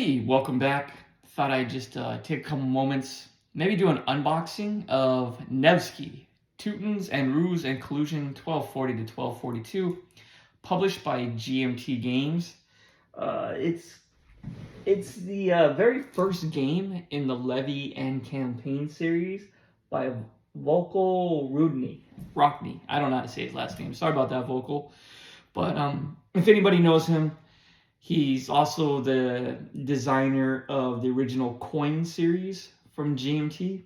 Hey, welcome back. Thought I'd just take a couple moments, maybe do an unboxing of Nevsky, Teutons and Ruse and Collusion 1240 to 1242, published by GMT Games. Uh, it's it's the very first game in the Levy and Campaign series by Volko Rockney. I don't know how to say his last name. Sorry about that, Volko. But if anybody knows him, he's also the designer of the original Coin series from GMT.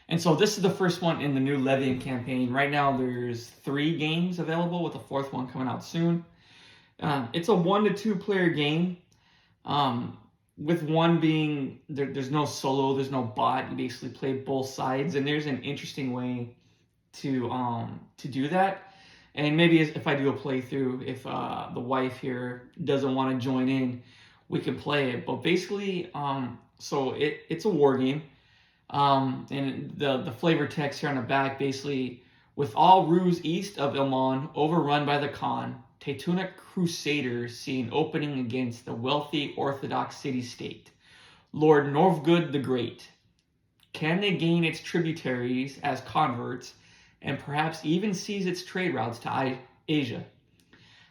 And so this is the first one in the new Levian campaign. Right now there's 3 games available with the 4th one coming out soon. It's a 1 to 2 player game. With one being, there's no solo, there's no bot. You basically play both sides, and there's an interesting way to do that. And maybe if I do a playthrough, if the wife here doesn't want to join in, we can play it. But basically, so it's a war game. And the flavor text here on the back, basically, with all Ruse east of Ilman overrun by the Khan, Teutonic Crusaders see an opening against the wealthy Orthodox city-state, Lord Novgorod the Great. Can they gain its tributaries as converts, and perhaps even seize its trade routes to Asia?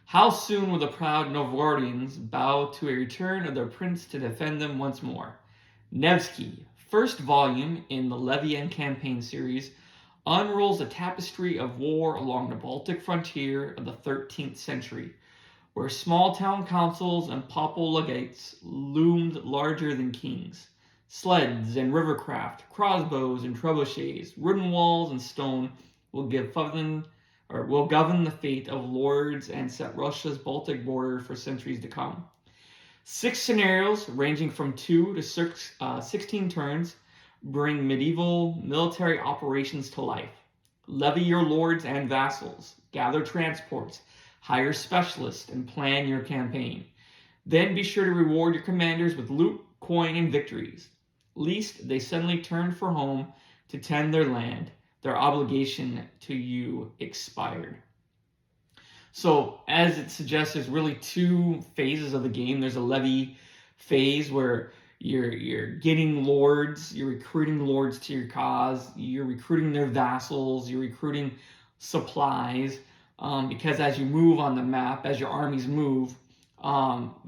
How soon will the proud Novgorodians bow to a return of their prince to defend them once more? Nevsky, first volume in the Levian campaign series, unrolls a tapestry of war along the Baltic frontier of the 13th century, where small town councils and papal legates loomed larger than kings. Sleds and rivercraft, crossbows and trebuchets, wooden walls and stone will govern the fate of lords and set Russia's Baltic border for centuries to come. 6 scenarios, ranging from 2 to 16 turns, bring medieval military operations to life. Levy your lords and vassals, gather transports, hire specialists, and plan your campaign. Then be sure to reward your commanders with loot, coin, and victories. Lest they suddenly turn for home to tend their land, their obligation to you expired. So, as it suggests, there's really 2 phases of the game. There's a levy phase where you're getting lords, you're recruiting lords to your cause, you're recruiting their vassals, you're recruiting supplies, because as you move on the map, as your armies move,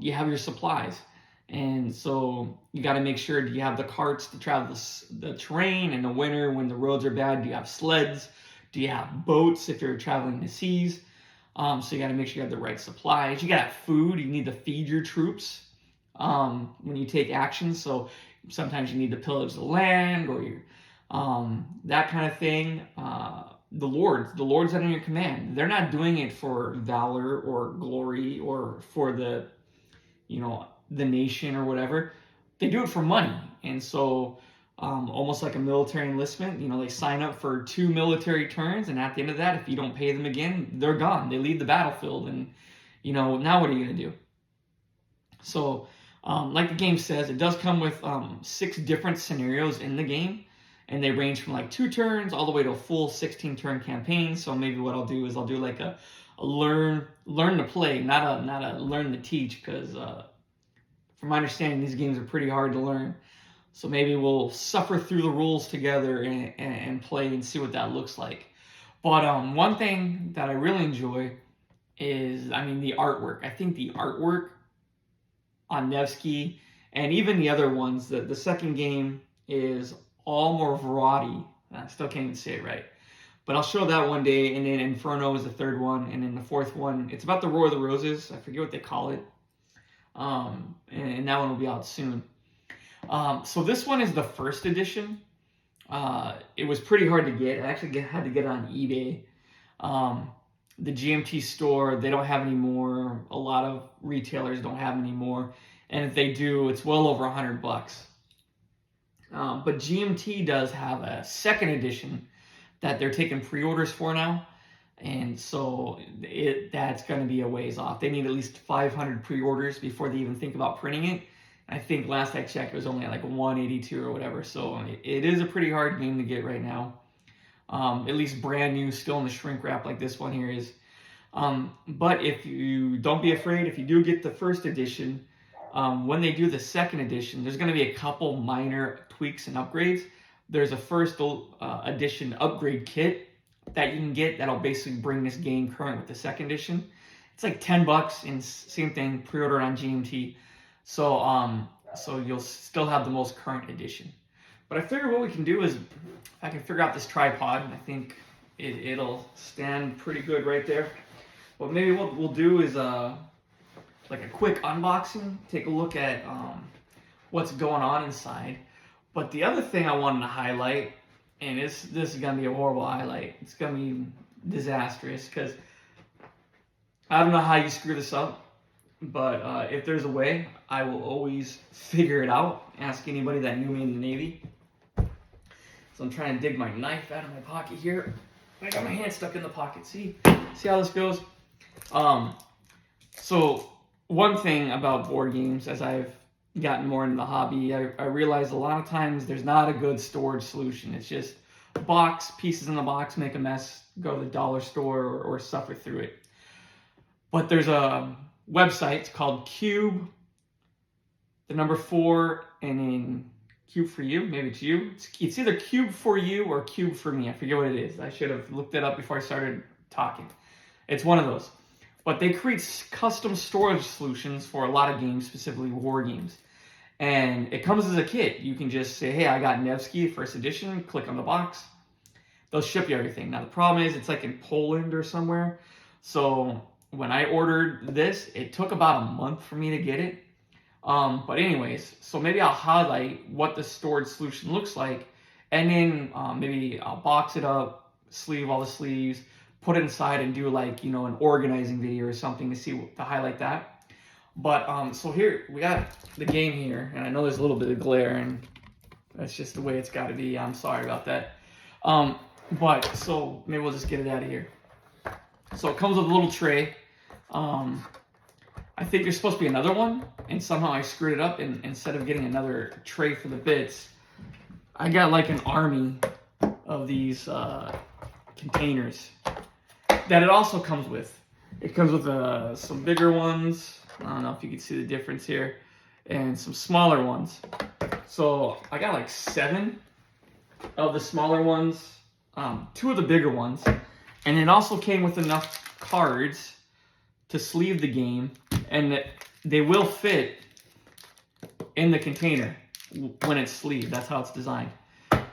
you have your supplies. And so you got to make sure, do you have the carts to travel the terrain in the winter when the roads are bad? Do you have sleds? Do you have boats if you're traveling the seas? So you got to make sure you have the right supplies. You got food. You need to feed your troops when you take action. So sometimes you need to pillage the land or that kind of thing. The lords that are in your command, they're not doing it for valor or glory or for the nation or whatever. They do it for money. And so almost like a military enlistment, they sign up for 2 military turns, and at the end of that, if you don't pay them again, they're gone. They leave the battlefield, and now what are you going to do? So like the game says, it does come with 6 different scenarios in the game, and they range from like 2 turns all the way to a full 16-turn campaign. So maybe what I'll do is I'll do like a learn to play, not a learn to teach, because from my understanding, these games are pretty hard to learn. So maybe we'll suffer through the rules together and play and see what that looks like. But one thing that I really enjoy is, the artwork. I think the artwork on Nevsky and even the other ones, the second game is Almorvrati. I still can't even say it right. But I'll show that one day, and then Inferno is the 3rd one, and then the 4th one, it's about the War of the Roses. I forget what they call it. And that one will be out soon. So this one is the 1st edition. It was pretty hard to get. I actually had to get it on eBay. The GMT store, they don't have any more. A lot of retailers don't have any more. And if they do, it's well over $100. But GMT does have a 2nd edition that they're taking pre-orders for now. And so that's going to be a ways off. They need at least 500 pre-orders before they even think about printing it. I think last I checked, it was only like 182 or whatever. So it is a pretty hard game to get right now. At least brand new, still in the shrink wrap like this one here is. But if you don't be afraid, if you do get the 1st edition, When they do the second edition, there's going to be a couple minor tweaks and upgrades. There's a first edition upgrade kit that you can get that'll basically bring this game current with the second edition. It's like $10, and same thing, pre-order on GMT. So you'll still have the most current edition. But I figure what we can do is, if I can figure out this tripod, I think it'll stand pretty good right there. What maybe what we'll do is like a quick unboxing, take a look at what's going on inside. But the other thing I wanted to highlight, and this is gonna be a horrible highlight, it's gonna be disastrous, because I don't know how you screw this up, but if there's a way, I will always figure it out. Ask anybody that knew me in the Navy. So I'm trying to dig my knife out of my pocket here. I got my hand stuck in the pocket. See how this goes? So one thing about board games, as I've gotten more into the hobby, I realize a lot of times there's not a good storage solution. It's just a box, pieces in the box, make a mess, go to the dollar store or suffer through it. But there's a website, it's called Cube, the number 4, and then Cube for You, maybe it's you. It's either Cube for You or Cube for Me. I forget what it is. I should have looked it up before I started talking. It's one of those. But they create custom storage solutions for a lot of games, specifically war games. And it comes as a kit. You can just say, hey, I got Nevsky first edition, click on the box. They'll ship you everything. Now the problem is it's like in Poland or somewhere. So when I ordered this, it took about a month for me to get it. But anyways, so maybe I'll highlight what the storage solution looks like, and then maybe I'll box it up, sleeve all the sleeves, put it inside, and do like, you know, an organizing video or something to highlight that. But so here we got the game here, and I know there's a little bit of glare, and that's just the way it's got to be. I'm sorry about that. But so maybe we'll just get it out of here. So it comes with a little tray. I think there's supposed to be another one, and somehow I screwed it up, and instead of getting another tray for the bits, I got like an army of these containers that it also comes with. It comes with some bigger ones. I don't know if you can see the difference here, and some smaller ones. So I got like 7 of the smaller ones, 2 of the bigger ones, and it also came with enough cards to sleeve the game, and they will fit in the container when it's sleeved. That's how it's designed.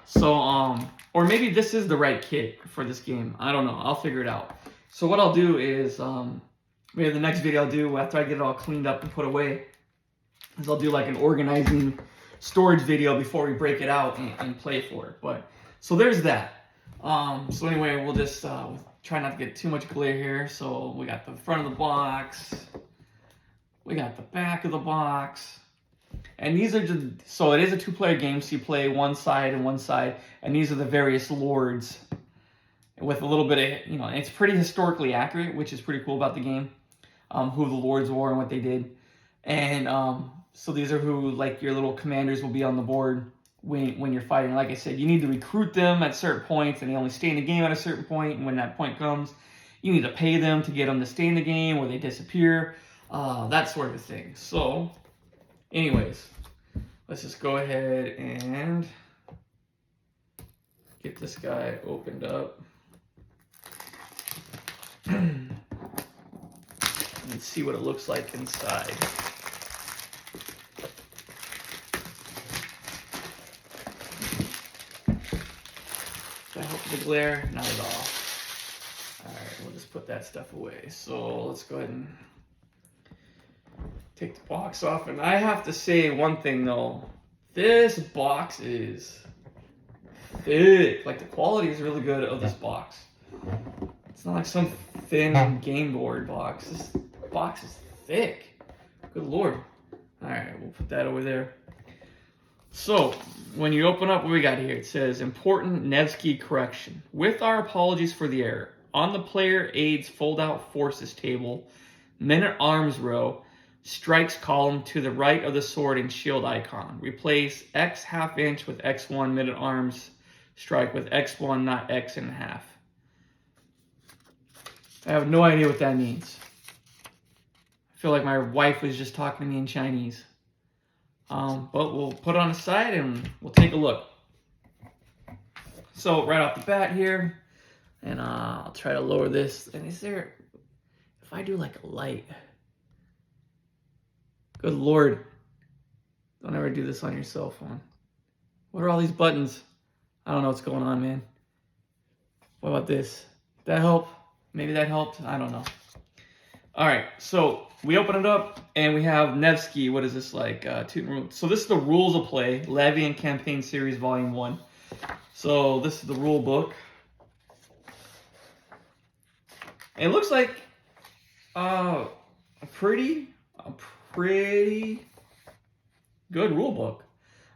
So, or maybe this is the right kit for this game. I don't know. I'll figure it out. So what I'll do is, maybe the next video I'll do after I get it all cleaned up and put away, is I'll do like an organizing storage video before we break it out and play for it. But so there's that. So anyway, we'll just try not to get too much glare here. So we got the front of the box, we got the back of the box, and these are just, so it is a 2-player game, so you play one side and one side, and these are the various lords with a little bit of, you know, it's pretty historically accurate, which is pretty cool about the game, who the lords were and what they did. And so these are who, like, your little commanders will be on the board when you're fighting. Like I said, you need to recruit them at certain points, and they only stay in the game at a certain point, and when that point comes, you need to pay them to get them to stay in the game, or they disappear, that sort of thing. So anyways, let's just go ahead and get this guy opened up and see what it looks like inside. Does that help with the glare? Not at all. Alright, we'll just put that stuff away. So let's go ahead and take the box off. And I have to say one thing though. This box is thick. Like, the quality is really good of this box. It's not like some thin game board box. This box is thick. Good lord. Alright, we'll put that over there. So, when you open up what we got here, it says, important Nevsky correction. With our apologies for the error. On the player aids fold-out forces table, men-at-arms row, strikes column to the right of the sword and shield icon. Replace X ½ inch with X1 men-at-arms strike with X1, not X ½ I have no idea what that means. feel like my wife was just talking to me in Chinese. But we'll put it on the side and we'll take a look. So right off the bat here, and I'll try to lower this. And is there, if I do like a light, good Lord, don't ever do this on your cell phone. What are all these buttons? I don't know what's going on, man. What about this? Did that help? Maybe that helped. I don't know. All right, so we open it up and we have Nevsky. What is this like? So this is the rules of play, Levy and Campaign Series Volume 1. So this is the rule book. It looks like a pretty good rule book.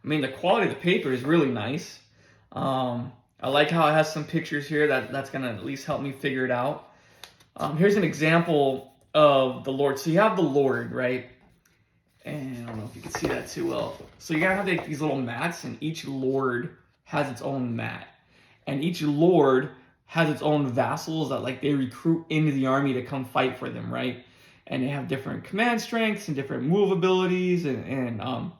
I mean, the quality of the paper is really nice. I like how it has some pictures here that's gonna at least help me figure it out. Here's an example of the Lord. So you have the Lord, right? And I don't know if you can see that too well. So you gotta have these little mats, and each Lord has its own mat. And each Lord has its own vassals that like they recruit into the army to come fight for them, right? And they have different command strengths and different move abilities and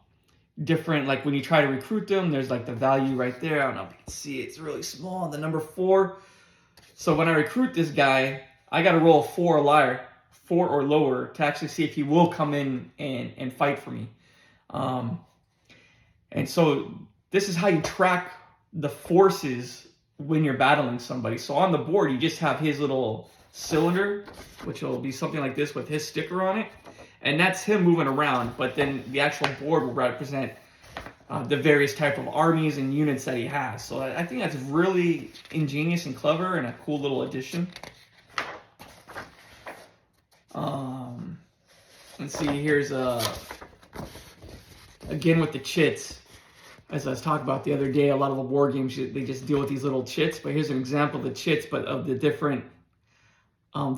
different, like when you try to recruit them, there's like the value right there. I don't know if you can see it. It's really small, the number 4. So when I recruit this guy, I got to roll a 4 or lower to actually see if he will come in and fight for me. And so this is how you track the forces when you're battling somebody. So on the board, you just have his little cylinder, which will be something like this with his sticker on it. And that's him moving around. But then the actual board will represent the various type of armies and units that he has. So I think that's really ingenious and clever and a cool little addition. Let's see, here's again with the chits. As I was talking about the other day, a lot of the war games, they just deal with these little chits. But here's an example of the chits, but of the different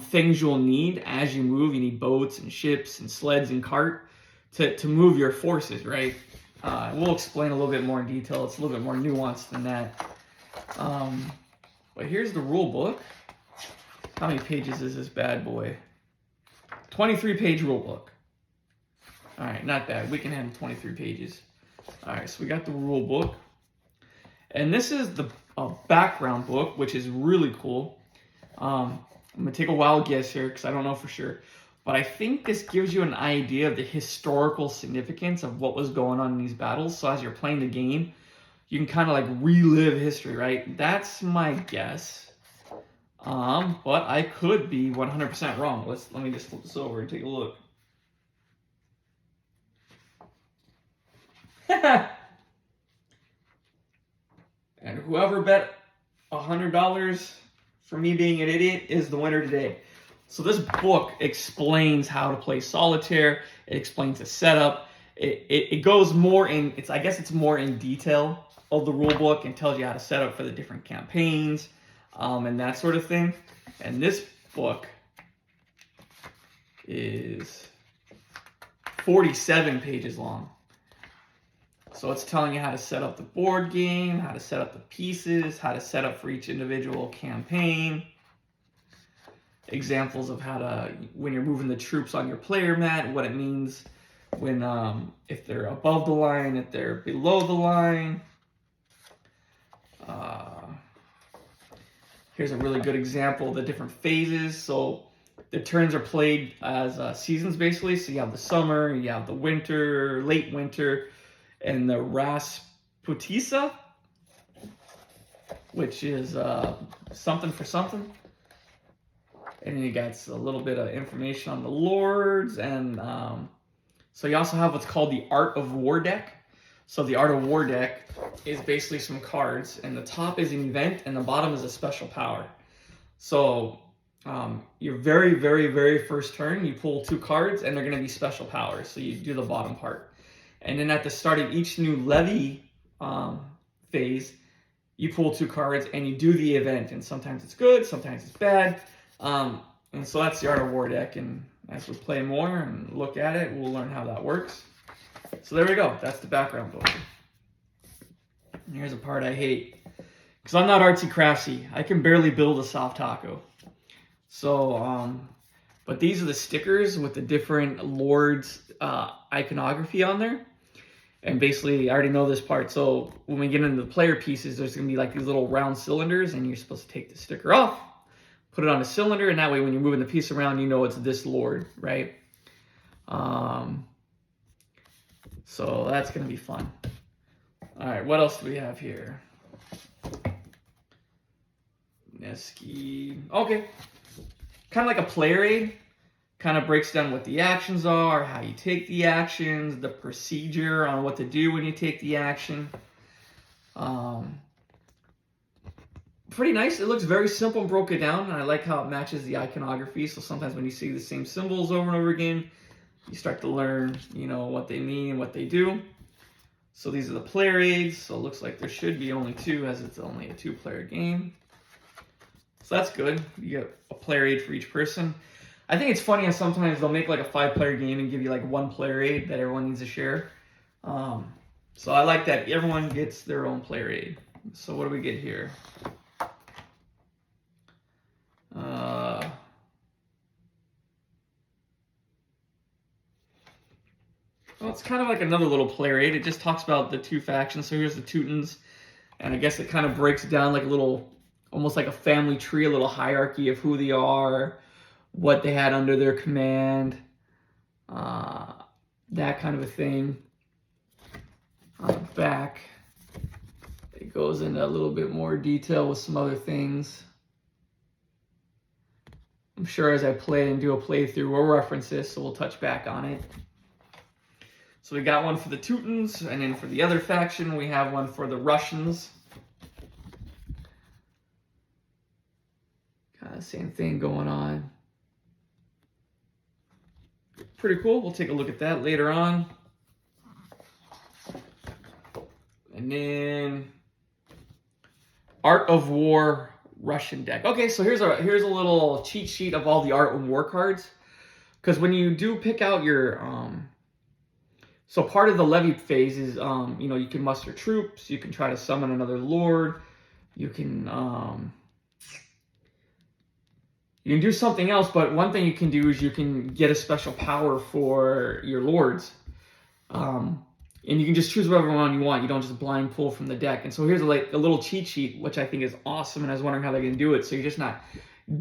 things you'll need as you move. You need boats and ships and sleds and cart to move your forces, right? We'll explain a little bit more in detail. It's a little bit more nuanced than that. But here's the rule book. How many pages is this bad boy? 23-page rule book. All right, not bad. We can handle 23 pages. All right, so we got the rule book. And this is the background book, which is really cool. I'm going to take a wild guess here because I don't know for sure. But I think this gives you an idea of the historical significance of what was going on in these battles. So as you're playing the game, you can kind of like relive history, right? That's my guess. But I could be 100% wrong. Let me just flip this over and take a look. And whoever bet $100 for me being an idiot is the winner today. So this book explains how to play solitaire. It explains the setup. It goes more in, I guess it's more in detail of the rule book and tells you how to set up for the different campaigns and that sort of thing. And this book is 47 pages long. So it's telling you how to set up the board game, how to set up the pieces, how to set up for each individual campaign. Examples of how to, when you're moving the troops on your player mat, what it means when, if they're above the line, if they're below the line. Here's a really good example of the different phases. So the turns are played as seasons basically. So you have the summer, you have the winter, late winter, and the Rasputisa, which is something for something. And then you got a little bit of information on the lords. And so you also have what's called the Art of War deck. So the Art of War deck is basically some cards. And the top is an event and the bottom is a special power. So your very, very, very first turn, you pull 2 cards and they're going to be special powers. So you do the bottom part. And then at the start of each new levy phase, you pull 2 cards and you do the event. And sometimes it's good, sometimes it's bad. And so that's the Art of War deck. And as we play more and look at it, we'll learn how that works. So there we go. That's the background book. And here's a part I hate. Because I'm not artsy craftsy. I can barely build a soft taco. So But these are the stickers with the different lords iconography on there. And basically, I already know this part. So when we get into the player pieces, there's going to be like these little round cylinders, and you're supposed to take the sticker off, put it on a cylinder, and that way when you're moving the piece around, you know it's this lord, right? So that's going to be fun. All right, what else do we have here? Nevsky. Okay. Kind of like a player aid. Kind of breaks down what the actions are, how you take the actions, the procedure on what to do when you take the action. Pretty nice. It looks very simple and broken down, and I like how it matches the iconography. So sometimes when you see the same symbols over and over again, you start to learn, you know, what they mean and what they do. So these are the player aids. So it looks like there should be only 2, as it's only a 2-player game. So that's good. You get a player aid for each person. I think it's funny how sometimes they'll make like a 5-player game and give you like 1 player aid that everyone needs to share. So I like that everyone gets their own player aid. So what do we get here? Well, it's kind of like another little player aid. It just talks about the 2 factions. So here's the Teutons, and I guess it kind of breaks down like a little, almost like a family tree, a little hierarchy of who they are, what they had under their command, that kind of a thing. On the back, it goes into a little bit more detail with some other things. I'm sure as I play and do a playthrough, we'll reference this, so we'll touch back on it. So we got one for the Teutons, and then for the other faction, we have one for the Russians. Kind of same thing going on. Pretty cool. We'll take a look at that later on. And then Art of War Russian deck. Okay, so here's a little cheat sheet of all the Art of War cards. Because when you do pick out your so part of the levy phase is you know, you can muster troops, you can try to summon another lord, you can do something else, but one thing you can do is you can get a special power for your lords. And you can just choose whatever one you want. You don't just blind pull from the deck. And so here's a little cheat sheet, which I think is awesome, and I was wondering how they're going to do it. So you're just not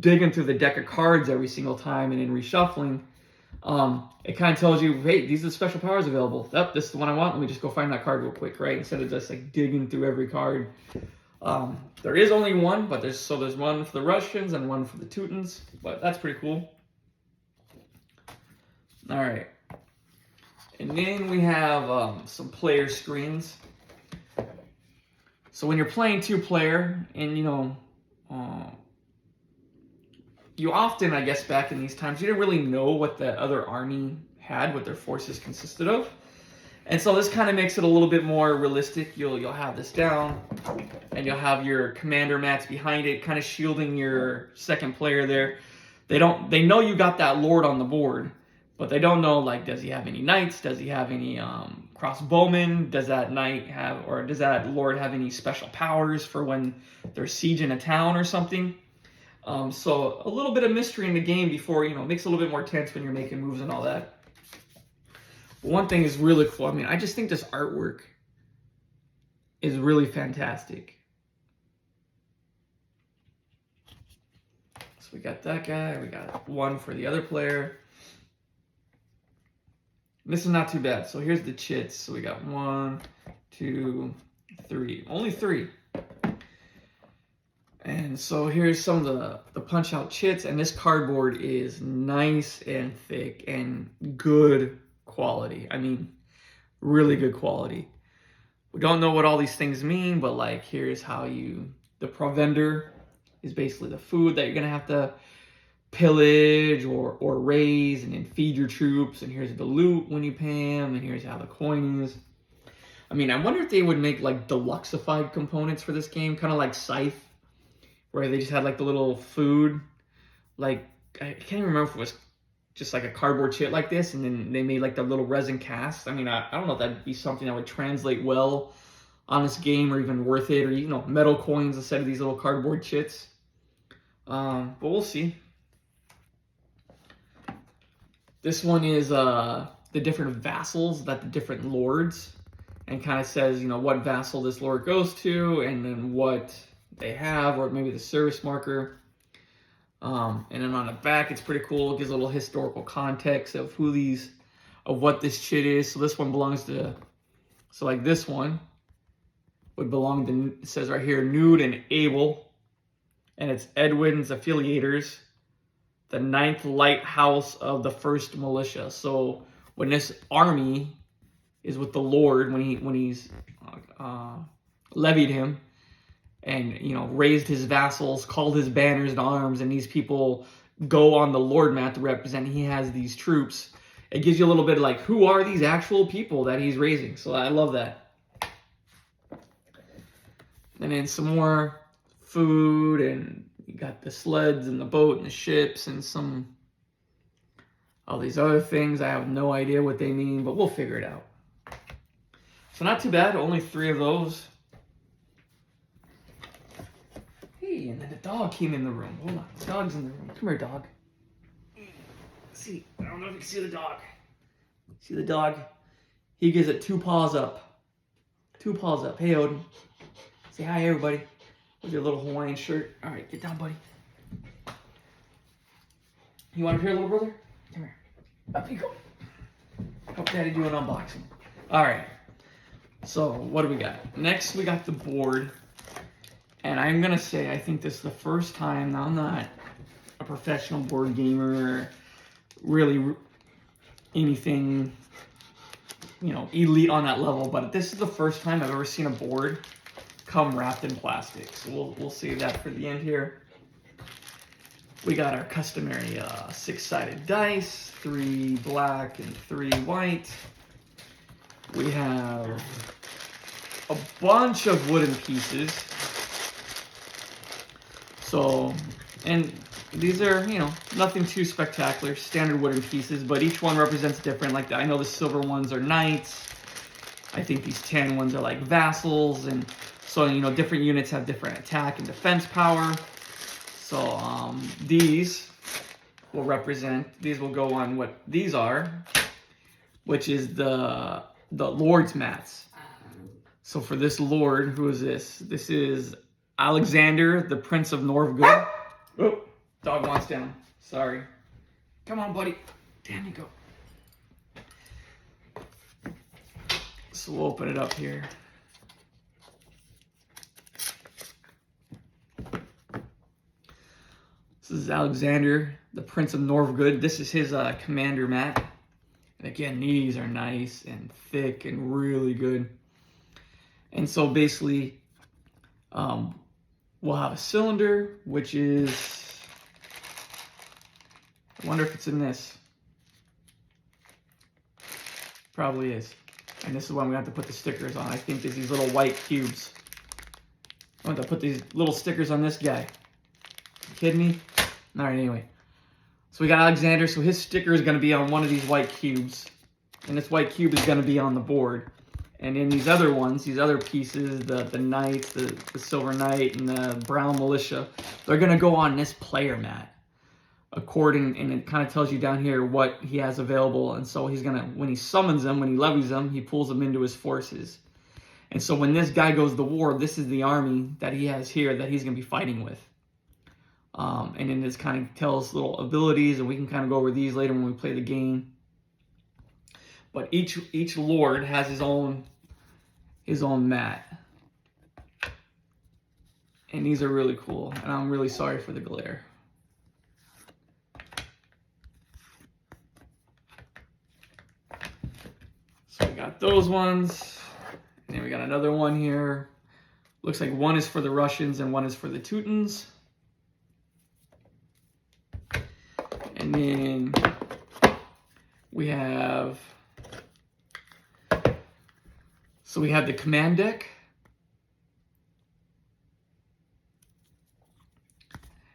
digging through the deck of cards every single time and then reshuffling. It kind of tells you, hey, these are the special powers available. Yep, this is the one I want. Let me just go find that card real quick, right? Instead of just like digging through every card. There is only one, but there's one for the Russians and one for the Teutons, but that's pretty cool. All right. And then we have some player screens. So when you're playing 2-player, and you know, you often, I guess back in these times, you didn't really know what the other army had, what their forces consisted of. And so this kind of makes it a little bit more realistic. You'll have this down, and you'll have your commander mats behind it, kind of shielding your second player there. They know you got that lord on the board, but they don't know, like, does he have any knights? Does he have any crossbowmen? Does that knight have, or does that lord have any special powers for when they're sieging a town or something? So a little bit of mystery in the game before, you know, it makes it a little bit more tense when you're making moves and all that. One thing is really cool. I mean, I just think this artwork is really fantastic. So we got that guy. We got one for the other player. This is not too bad. So here's the chits. So we got 1, 2, 3. Only 3. And so here's some of the punch out chits. And this cardboard is nice and thick and good quality. I mean, really good quality. We don't know what all these things mean, but like, here's how the provender is basically the food that you're gonna have to pillage or raise and then feed your troops. And here's the loot when you pay them, and here's how the coin is. I mean, I wonder if they would make like deluxeified components for this game, kind of like Scythe, where they just had like the little food. Like, I can't even remember if it was just like a cardboard chit like this, and then they made like the little resin cast. I mean, I don't know if that'd be something that would translate well on this game, or even worth it, or, you know, metal coins instead of these little cardboard chits. But we'll see. This one is the different vassals that the different lords, and kind of says, what vassal this lord goes to, and then what they have, or maybe the service marker. And then on the back, it's pretty cool. It gives a little historical context of what this chit is. So this one belongs to, so like this one would belong to, it says right here, Nude and Abel, and it's Edwin's affiliators, the 9th lighthouse of the 1st militia. So when this army is with the Lord, when he's levied him, and raised his vassals, called his banners to arms, and these people go on the Lord map to represent. He has these troops. It gives you a little bit of like, who are these actual people that he's raising? So I love that. And then some more food, and you got the sleds and the boat and the ships and all these other things. I have no idea what they mean, but we'll figure it out. So not too bad. Only 3 of those. Hey, and then the dog came in the room. Hold on, the dog's in the room. Come here, dog. See, I don't know if you can see the dog. See the dog? He gives it 2 paws up. 2 paws up. Hey, Odin. Say hi, everybody. With your little Hawaiian shirt. All right, get down, buddy. You want up here, little brother? Come here. Up you go. Help Daddy do an unboxing. All right. So, what do we got? Next, we got the board. And I'm going to say, I think this is the first time, now I'm not a professional board gamer, really anything, elite on that level, but this is the first time I've ever seen a board come wrapped in plastic. So we'll save that for the end here. We got our customary 6-sided dice, 3 black and 3 white. We have a bunch of wooden pieces. So, and these are, nothing too spectacular, standard wooden pieces, but each one represents different. Like, I know the silver ones are knights. I think these tan ones are like vassals, and so, different units have different attack and defense power. So, these will go on what these are, which is the Lord's mats. So for this Lord, who is this? This is Alexander, the Prince of Novgorod. Oh, dog wants down. Sorry. Come on, buddy. Down you go. So we'll open it up here. This is Alexander, the Prince of Novgorod. This is his commander mat. And again, these are nice and thick and really good. And so basically, we'll have a cylinder, which is, I wonder if it's in this. Probably is. And this is one we have to put the stickers on. I think is these little white cubes. I want to put these little stickers on this guy. You kidding me? All right, anyway. So we got Alexander. So his sticker is going to be on one of these white cubes. And this white cube is going to be on the board. And in these other ones, these other pieces, the knights, the silver knight, and the brown militia, they're going to go on this player mat. And it kind of tells you down here what he has available. And so he's going to, when he summons them, when he levies them, he pulls them into his forces. And so when this guy goes to war, this is the army that he has here that he's going to be fighting with. And then this kind of tells little abilities, and we can kind of go over these later when we play the game. But each lord has his own mat. And these are really cool. And I'm really sorry for the glare. So we got those ones. And then we got another one here. Looks like one is for the Russians and one is for the Teutons. And then we have, so we have the command deck.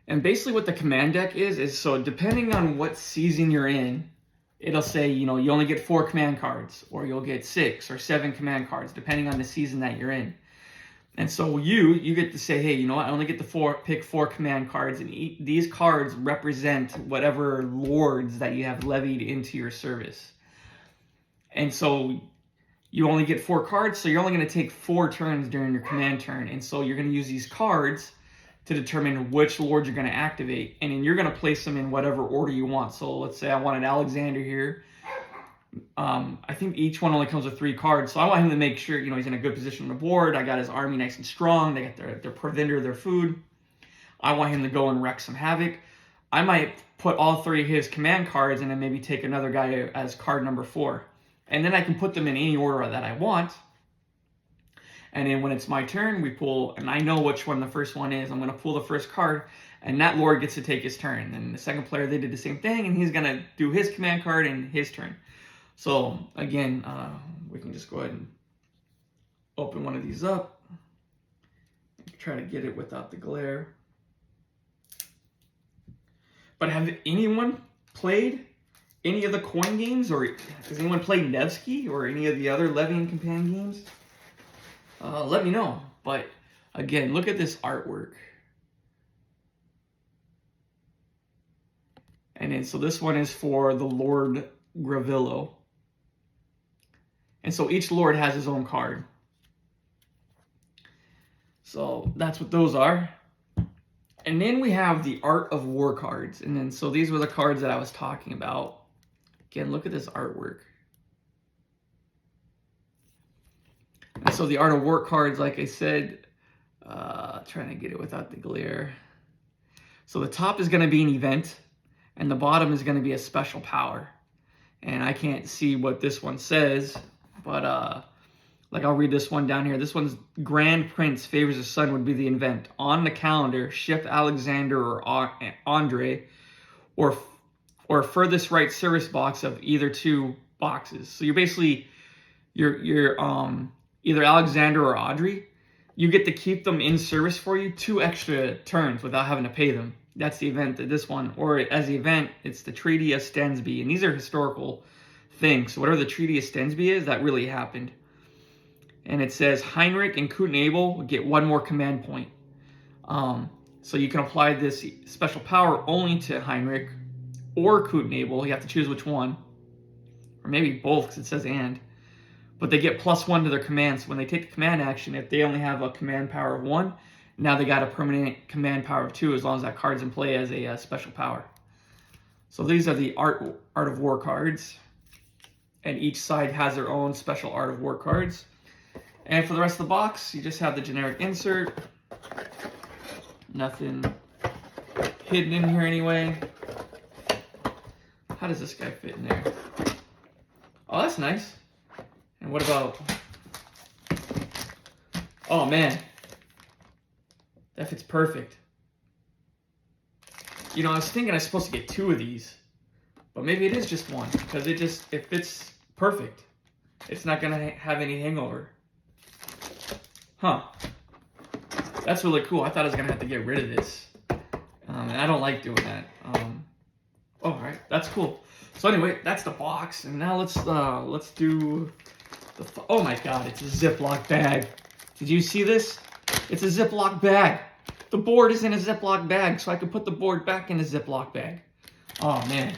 And basically what the command deck is so depending on what season you're in, it'll say, you only get 4 command cards, or you'll get 6 or 7 command cards, depending on the season that you're in. And so you get to say, hey, you know what? I only get to pick 4 command cards, and these cards represent whatever lords that you have levied into your service. And so you only get 4 cards, so you're only going to take 4 turns during your command turn. And so you're going to use these cards to determine which lord you're going to activate, and then you're going to place them in whatever order you want. So let's say I wanted Alexander here. I think each one only comes with 3 cards, so I want him to make sure, you know, he's in a good position on the board. I got his army nice and strong. They got their provender, their food. I want him to go and wreak some havoc. I might put all 3 of his command cards and then maybe take another guy as card number 4. And then I can put them in any order that I want. And then when it's my turn, we pull, and I know which one the first one is. I'm going to pull the first card, and that lord gets to take his turn. And the second player, they did the same thing, and he's going to do his command card in his turn. So, again, we can just go ahead and open one of these up. Try to get it without the glare. But have anyone played any of the coin games? Or has anyone played Nevsky or any of the other Levy and Companion games? Let me know. But, again, look at this artwork. And then, so this one is for the Lord Gravillo. And so each lord has his own card. So that's what those are. And then we have the Art of War cards. And then, so these were the cards that I was talking about. Again, look at this artwork. And so the Art of War cards, like I said, trying to get it without the glare. So the top is going to be an event, and the bottom is going to be a special power. And I can't see what this one says, but like I'll read this one down here. This one's Grand Prince favors his son would be the event. On the calendar, shift Alexander or Andre, or furthest right service box of either 2 boxes. So you're basically you're either Alexander or Audrey. You get to keep them in service for you 2 extra turns without having to pay them. That's the event that this one, or as the event, it's the Treaty of Stensby. And these are historical things. So whatever the Treaty of Stensby is, that really happened. And it says Heinrich and Kutenabel get 1 more command point. So you can apply this special power only to Heinrich or Kutenabel. You have to choose which one. Or maybe both, because it says and. But they get +1 to their commands. When they take the command action, if they only have a command power of 1, now they got a permanent command power of 2 as long as that card's in play as a special power. So these are the Art of War cards. And each side has their own special Art of War cards. And for the rest of the box, you just have the generic insert. Nothing hidden in here anyway. How does this guy fit in there? Oh, that's nice. And what about... Oh, man. That fits perfect. You know, I was thinking I was supposed to get 2 of these. But maybe it is just 1. Because it fits perfect. It's not going to have any hangover. Huh. That's really cool. I thought I was going to have to get rid of this. And I don't like doing that. Oh, all right. That's cool. So anyway, that's the box. And now let's do... Oh my god, it's a Ziploc bag. Did you see this? It's a Ziploc bag. The board is in a Ziploc bag, so I can put the board back in a Ziploc bag. Oh man.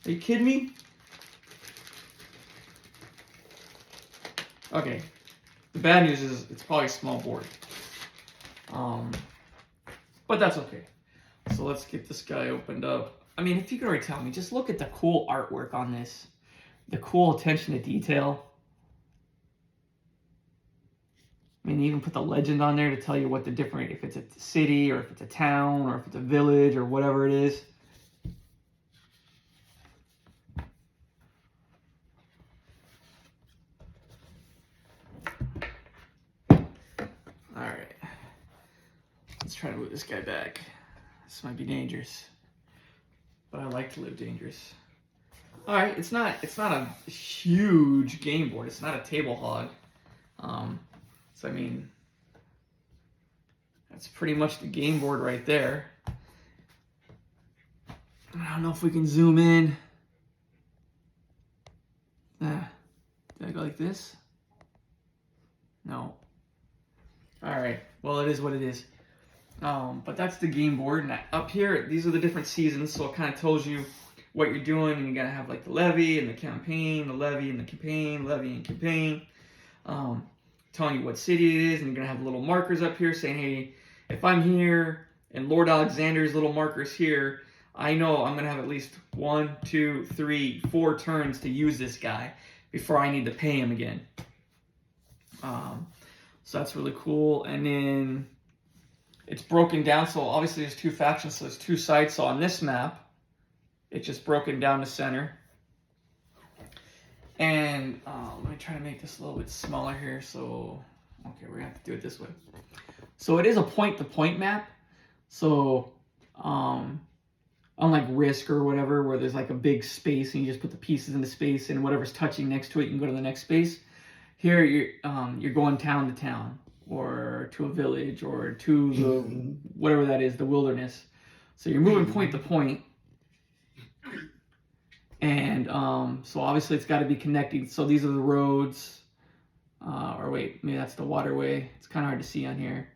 Are you kidding me? Okay. The bad news is it's probably a small board. But that's okay. So let's get this guy opened up. I mean, if you can already tell me, just look at the cool artwork on this. The cool attention to detail. I mean, you even put the legend on there to tell you what the different, if it's a city or if it's a town or if it's a village or whatever it is. Alright. Let's try to move this guy back. This might be dangerous. But I like to live dangerous. Alright, it's not a huge game board. It's not a table hog. So I mean, that's pretty much the game board right there. I don't know if we can zoom in. Did I go like this? No. All Alright, well, it is what it is. But that's the game board. And up here, these are the different seasons, so it kind of tells you what you're doing. And you gotta have like the levy and the campaign, the levy and the campaign, levy and campaign. Telling you what city it is, and you're gonna have little markers up here saying, hey, if I'm here and Lord Alexander's little markers here, I know I'm gonna have at least 1, 2, 3, 4 turns to use this guy before I need to pay him again. So that's really cool. And then it's broken down, so obviously there's 2 factions, so there's 2 sides. So on this map, it's just broken down to center. And let me try to make this a little bit smaller here. So, okay, we're gonna have to do it this way. So it is a point-to-point map. So, unlike Risk or whatever, where there's like a big space and you just put the pieces in the space and whatever's touching next to it, you can go to the next space. Here, you're going town to town, or to a village, or to the whatever that is, the wilderness. So you're moving point to point. And so obviously it's got to be connecting. So these are the roads. Or wait, maybe that's the waterway. It's kind of hard to see on here.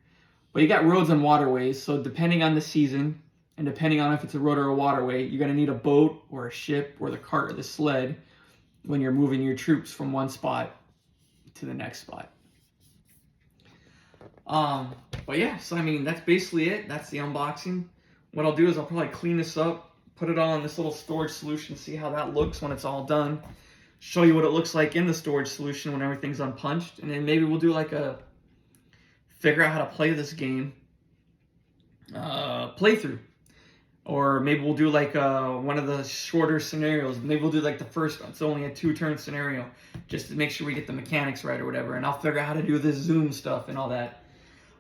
But you got roads and waterways. So depending on the season, and depending on if it's a road or a waterway, you're going to need a boat or a ship or the cart or the sled when you're moving your troops from one spot to the next spot. But yeah, so I mean, that's basically it. That's the unboxing. What I'll do is I'll probably clean this up, put it all in this little storage solution, see how that looks when it's all done, show you what it looks like in the storage solution when everything's unpunched, and then maybe we'll do like a figure out how to play this game playthrough. Or maybe we'll do like one of the shorter scenarios. Maybe we'll do like the first one. It's only a 2-turn scenario, just to make sure we get the mechanics right or whatever. And I'll figure out how to do this zoom stuff and all that.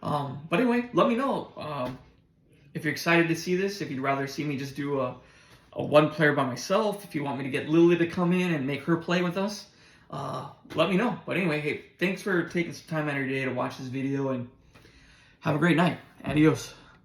But anyway, let me know if you're excited to see this. If you'd rather see me just do a 1-player by myself. If you want me to get Lily to come in and make her play with us, let me know. But anyway, hey, thanks for taking some time out of your day to watch this video, and have a great night. Adios.